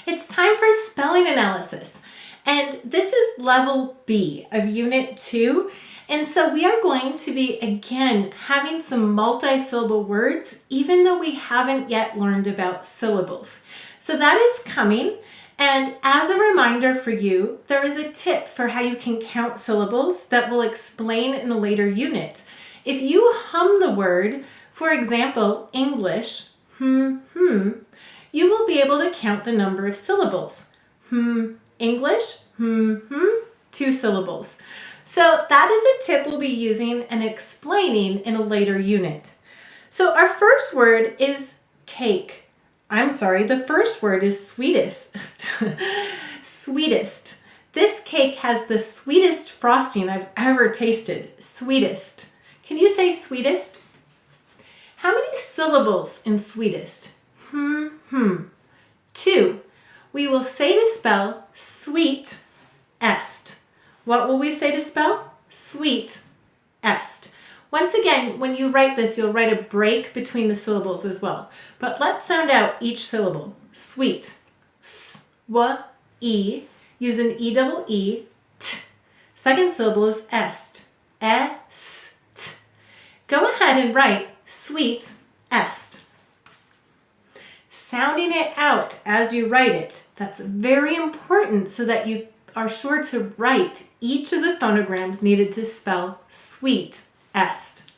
It's time for spelling analysis. And this is level B of Unit 2. And so we are going to be, again, having some multi-syllable words, even though we haven't yet learned about syllables. So that is coming. And as a reminder for you, there is a tip for how you can count syllables that we'll explain in a later unit. If you hum the word, for example, English, you will be able to count the number of syllables. English, 2 syllables. So that is a tip we'll be using and explaining in a later unit. So our first word is cake. I'm sorry, the first word is sweetest. Sweetest. This cake has the sweetest frosting I've ever tasted. Sweetest. Can you say sweetest? How many syllables in sweetest? 2. We will say to spell sweet est. What will we say to spell? Sweet est. Once again, when you write this, you'll write a break between the syllables as well. But let's sound out each syllable. Sweet. S, w, e. Use an E-double-E. T. Second syllable is est. Est. Go ahead and write sweet est. Sounding it out as you write it. That's very important so that you are sure to write each of the phonograms needed to spell sweet est.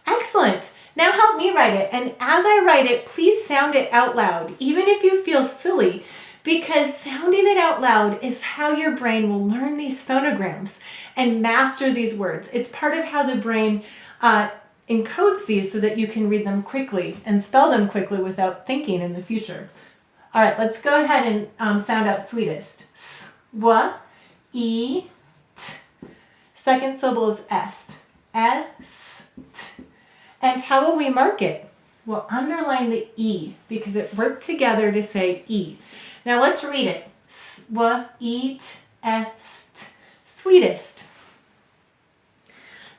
Excellent. Now help me write it. And as I write it, please sound it out loud, even if you feel silly, because sounding it out loud is how your brain will learn these phonograms and master these words. It's part of how the brain encodes these so that you can read them quickly and spell them quickly without thinking in the future. All right, let's go ahead and sound out sweetest. S, w, e, t. Second syllable is est. Est. And how will we mark it? We'll underline the E because it worked together to say E. Now let's read it. S, w, e, t, est. Sweetest.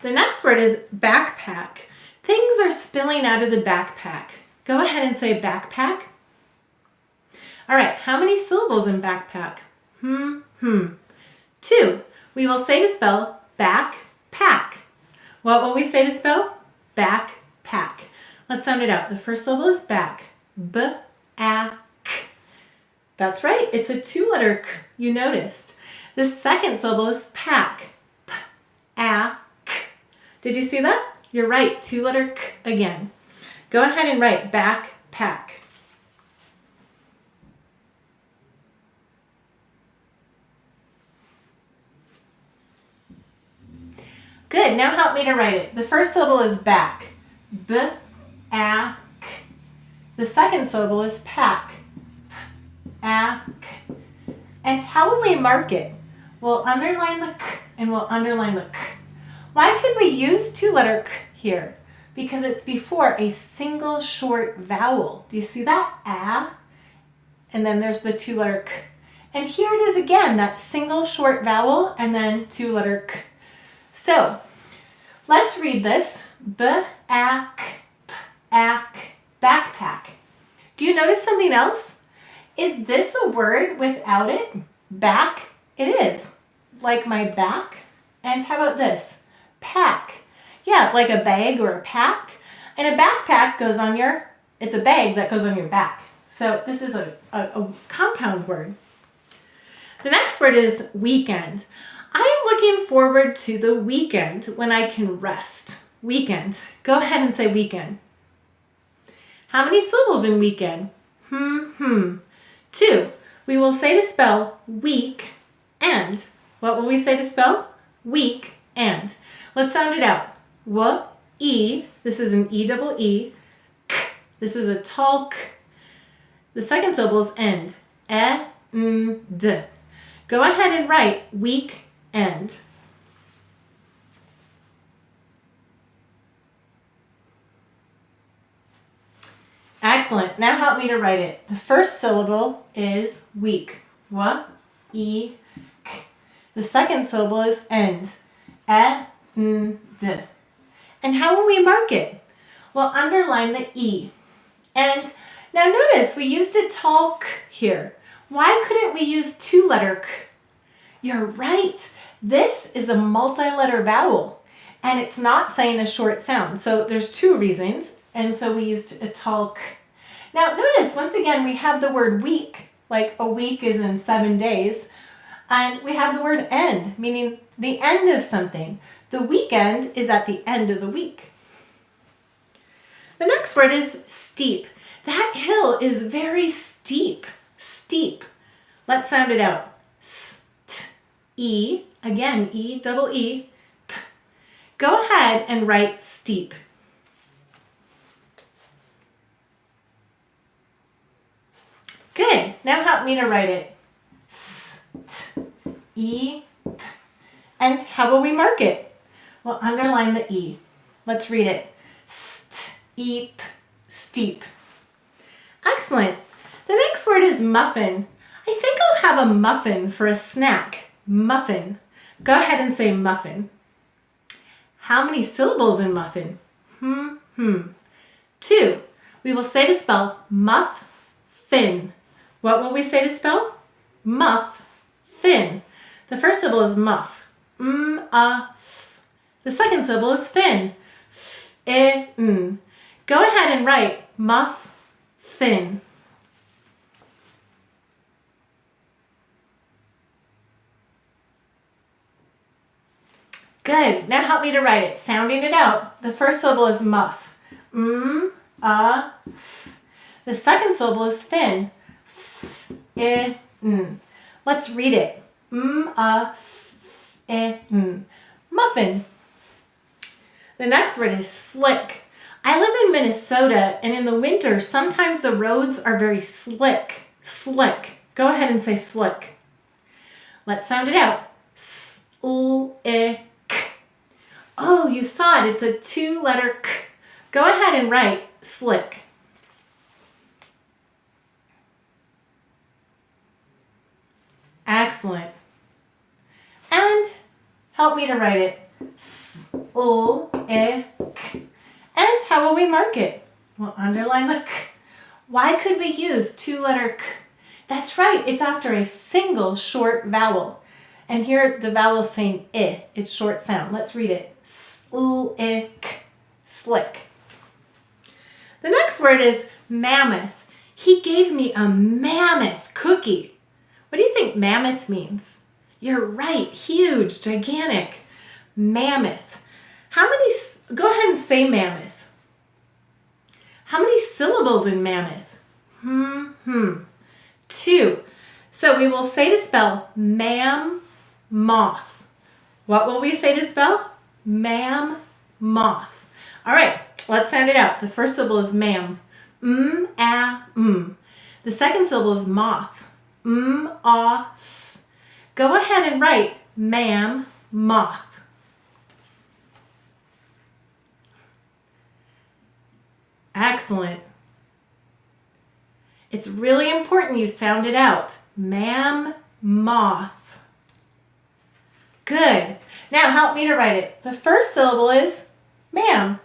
The next word is backpack. Things are spilling out of the backpack. Go ahead and say backpack. All right, how many syllables in backpack? 2. We will say to spell backpack. What will we say to spell? Backpack. Let's sound it out. The first syllable is back. B-a-k. That's right, it's a 2-letter k, you noticed. The second syllable is pack. P-a-k. Did you see that? You're right, 2-letter k again. Go ahead and write backpack. Good, now help me to write it. The first syllable is back. B-a-k. The second syllable is pack. P-a-k. And how will we mark it? We'll underline the k and we'll underline the k. Why could we use 2-letter k here? Because it's before a single short vowel. Do you see that? A. And then there's the 2-letter k. And here it is again, that single short vowel and then 2-letter k. So let's read this. B-a-k, p-a-k, backpack. Do you notice something else? Is this a word without it? Back? It is. Like my back. And how about this? Pack. Yeah, like a bag or a pack. And a backpack goes on it's a bag that goes on your back. So this is a compound word. The next word is weekend. I am looking forward to the weekend when I can rest. Weekend. Go ahead and say weekend. How many syllables in weekend? 2. We will say to spell week and. What will we say to spell? Week and. Let's sound it out. W, E. This is an E-double-E. K. This is a tall k. The second syllable is end. E-n-d. Go ahead and write week and. Excellent. Now help me to write it. The first syllable is week. W, E, k. The second syllable is end. E-n-d. And how will we mark it? We'll underline the E. And now notice we used a tall k here. Why couldn't we use two-letter k? You're right. This is a multi-letter vowel and it's not saying a short sound. So there's two reasons. And so we used a tall k. Now notice once again we have the word week, like a week is in 7 days. And we have the word end, meaning the end of something. The weekend is at the end of the week. The next word is steep. That hill is very steep. Steep. Let's sound it out. S-t-e. Again, E, double E. P. Go ahead and write steep. Good. Now help me to write it. S-t-e. P. And how will we mark it? We'll underline the E. Let's read it. Steep, steep. Excellent. The next word is muffin. I think I'll have a muffin for a snack. Muffin. Go ahead and say muffin. How many syllables in muffin? 2. We will say to spell muff-fin. What will we say to spell? Muff-fin. The first syllable is muff. M-a-f. The second syllable is fin. F-i-n. Go ahead and write muff-fin. Good. Now help me to write it. Sounding it out. The first syllable is muff. M-a-f. The second syllable is fin. F-i-n. Let's read it. M-a-f-i-n. Muffin. The next word is slick. I live in Minnesota, and in the winter, sometimes the roads are very slick. Slick. Go ahead and say slick. Let's sound it out. S-l-i-k. Oh, you saw it. It's a 2-letter k. Go ahead and write slick. Excellent. And help me to write it. S-l-i-k. And how will we mark it? We'll underline the k. Why could we use 2-letter k? That's right, it's after a single short vowel. And here the vowel is saying I. It's short sound. Let's read it. Slick. Slick. The next word is mammoth. He gave me a mammoth cookie. What do you think mammoth means? You're right, huge, gigantic. Mammoth. How many, go ahead and say mammoth. How many syllables in mammoth? 2. So we will say to spell mammoth. What will we say to spell? Mammoth. All right, let's sound it out. The first syllable is mam. M-a-m. The second syllable is moth. M-a-th. Go ahead and write mam-moth. Excellent. It's really important you sound it out. Mammoth. Good. Now help me to write it. The first syllable is ma'am.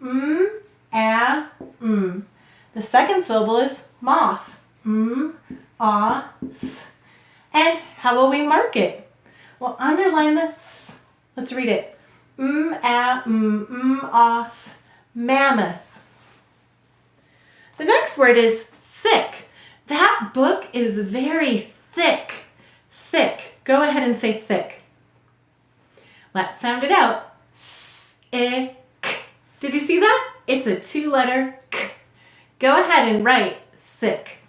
M-a-m. The second syllable is moth. M-a-th. And how will we mark it? We'll underline the th. Let's read it. M-a-m-m-oth. Mammoth. The next word is thick. That book is very thick. Thick. Go ahead and say thick. Let's sound it out. Thick. Did you see that? It's a 2-letter k. Go ahead and write thick.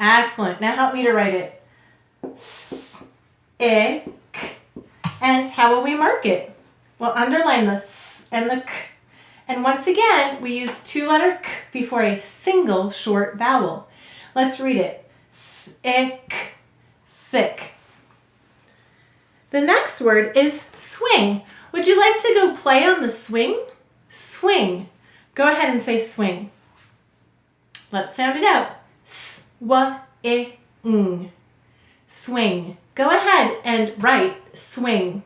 Excellent. Now help me to write it. Ick. And how will we mark it? We'll underline the th and the k. And once again, we use 2-letter k before a single short vowel. Let's read it. Thick. Thick. The next word is swing. Would you like to go play on the swing? Swing. Go ahead and say swing. Let's sound it out. S-w-i-ng. Swing. Go ahead and write swing.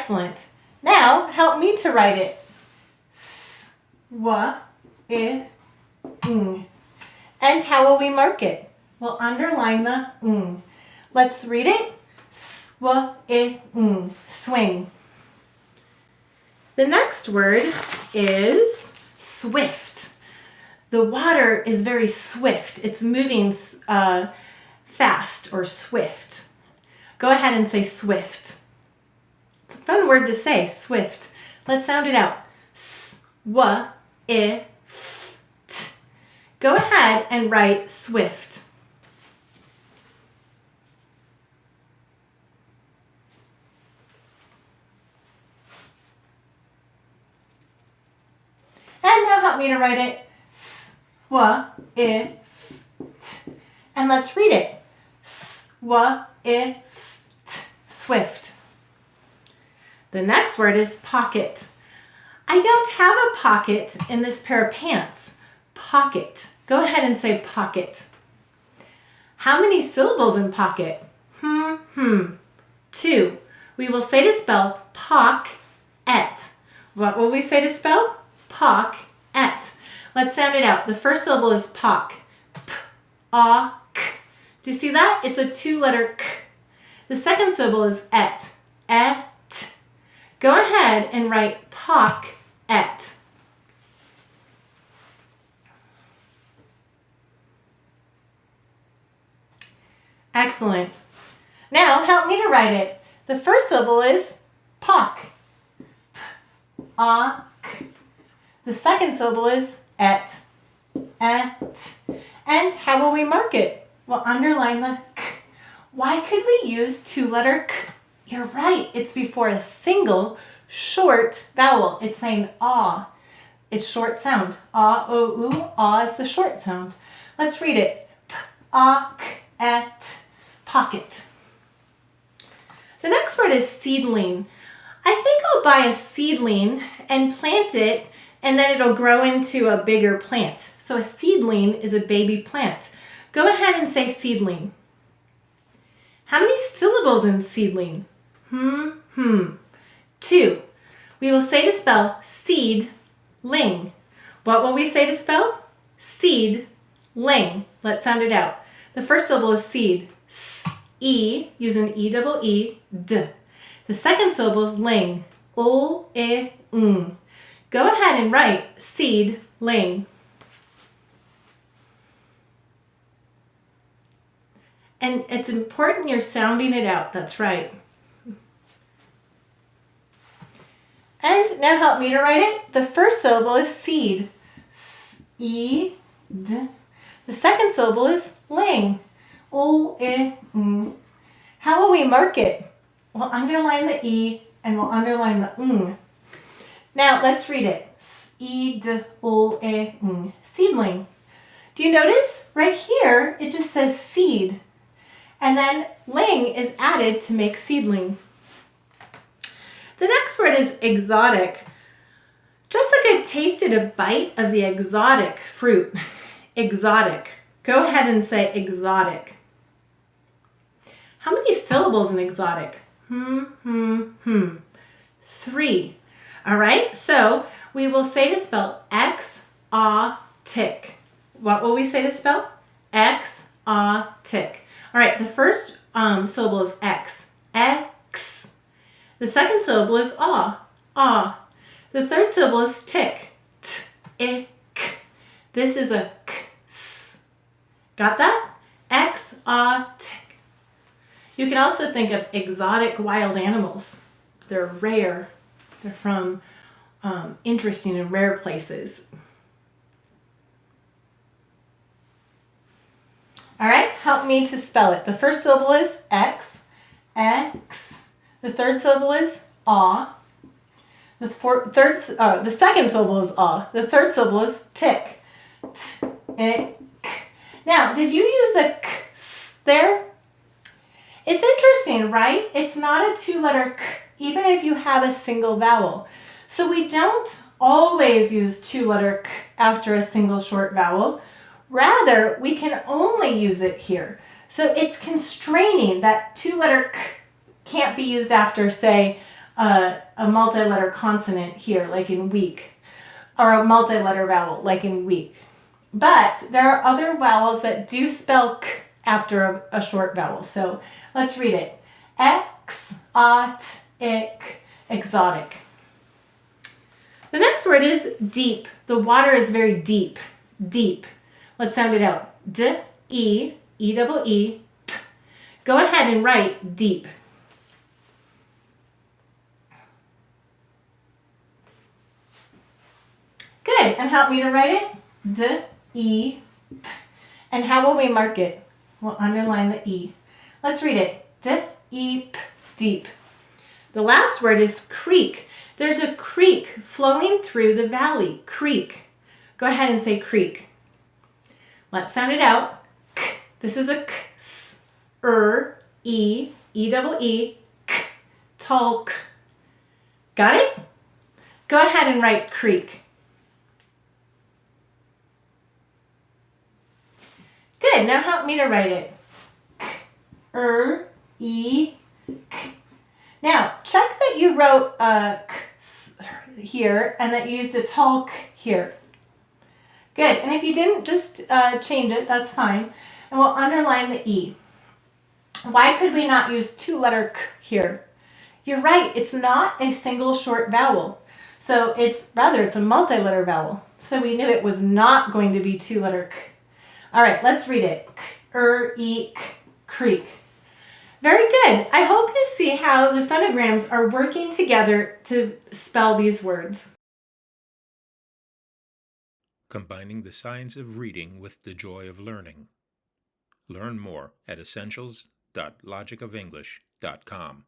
Excellent. Now, help me to write it. S-W-I-N. And how will we mark it? We'll underline the ng. Let's read it. S-W-I-N. Swing. The next word is swift. The water is very swift. It's moving fast or swift. Go ahead and say swift. It's a fun word to say, swift. Let's sound it out. S-W-I-F-T. Go ahead and write swift. And now help me to write it. S-W-I-F-T. And let's read it. S-W-I-F-T. Swift. The next word is pocket. I don't have a pocket in this pair of pants. Pocket. Go ahead and say pocket. How many syllables in pocket? 2. We will say to spell pock-et. What will we say to spell? Pock-et. Let's sound it out. The first syllable is pock. P-A-K. Do you see that? It's a 2-letter k. The second syllable is et. Et. Go ahead and write pock-et. Excellent. Now help me to write it. The first syllable is pock. P-A-K. The second syllable is et. Et. And how will we mark it? We'll underline the k. Why could we use 2-letter k? You're right. It's before a single short vowel. It's saying ah. It's short sound. Ah, o, oo. Ah is the short sound. Let's read it. P-A-K-et. Pocket. The next word is seedling. I think I'll buy a seedling and plant it, and then it'll grow into a bigger plant. So a seedling is a baby plant. Go ahead and say seedling. How many syllables in seedling? 2. We will say to spell seed-ling. What will we say to spell? Seed-ling. Let's sound it out. The first syllable is seed. S-E, use an E-double-E-D. The second syllable is ling. O-E-ng. Go ahead and write seed-ling. And it's important you're sounding it out. That's right. And now help me to write it. The first syllable is seed. S-E-D. The second syllable is ling. O-E-ng. How will we mark it? We'll underline the E and we'll underline the ng. Now let's read it. S-E-D-O-E-ng. Seedling. Do you notice? Right here, it just says seed. And then ling is added to make seedling. The next word is exotic. Just like I tasted a bite of the exotic fruit. Exotic. Go ahead and say exotic. How many syllables in exotic? 3. All right, so we will say to spell ex-a-tic. What will we say to spell? Ex-a-tic. All right, the first syllable is x. X. The second syllable is ah. The third syllable is tick. T-ick. This is a k. Got that? Ex-a-tic. You can also think of exotic wild animals. They're rare. They're from interesting and rare places. All right, help me to spell it. The first syllable is x, x. The third syllable is ah. The second syllable is ah. The third syllable is tick. T-ick. Now, did you use a k there? It's interesting, right? It's not a 2-letter k, even if you have a single vowel. So we don't always use 2-letter k after a single short vowel. Rather, we can only use it here. So it's constraining that 2-letter k can't be used after, say, a multi-letter consonant here, like in week, or a multi-letter vowel, like in week. But there are other vowels that do spell k after a short vowel. So let's read it. X, ot, ick, exotic. The next word is deep. The water is very deep. Deep. Let's sound it out. D, E, E-double-E, P. Go ahead and write deep. Good. And help me to write it. D, E, P. And how will we mark it? We'll underline the E. Let's read it. D, E, P, deep. The last word is creek. There's a creek flowing through the valley. Creek. Go ahead and say creek. Let's sound it out. K. This is a k. S, E, E-double-E, k. Tall k. Got it? Go ahead and write creek. Good. Now help me to write it. K, E, k. Now, check that you wrote a k here and that you used a tall k here. Good. And if you didn't, just change it. That's fine. And we'll underline the E. Why could we not use two-letter k here? You're right. It's not a single short vowel. So it's a multi-letter vowel. So we knew it was not going to be two-letter k. All right, let's read it. K, creek. Very good. I hope you see how the phonograms are working together to spell these words. Combining the science of reading with the joy of learning. Learn more at essentials.logicoфenglish.com.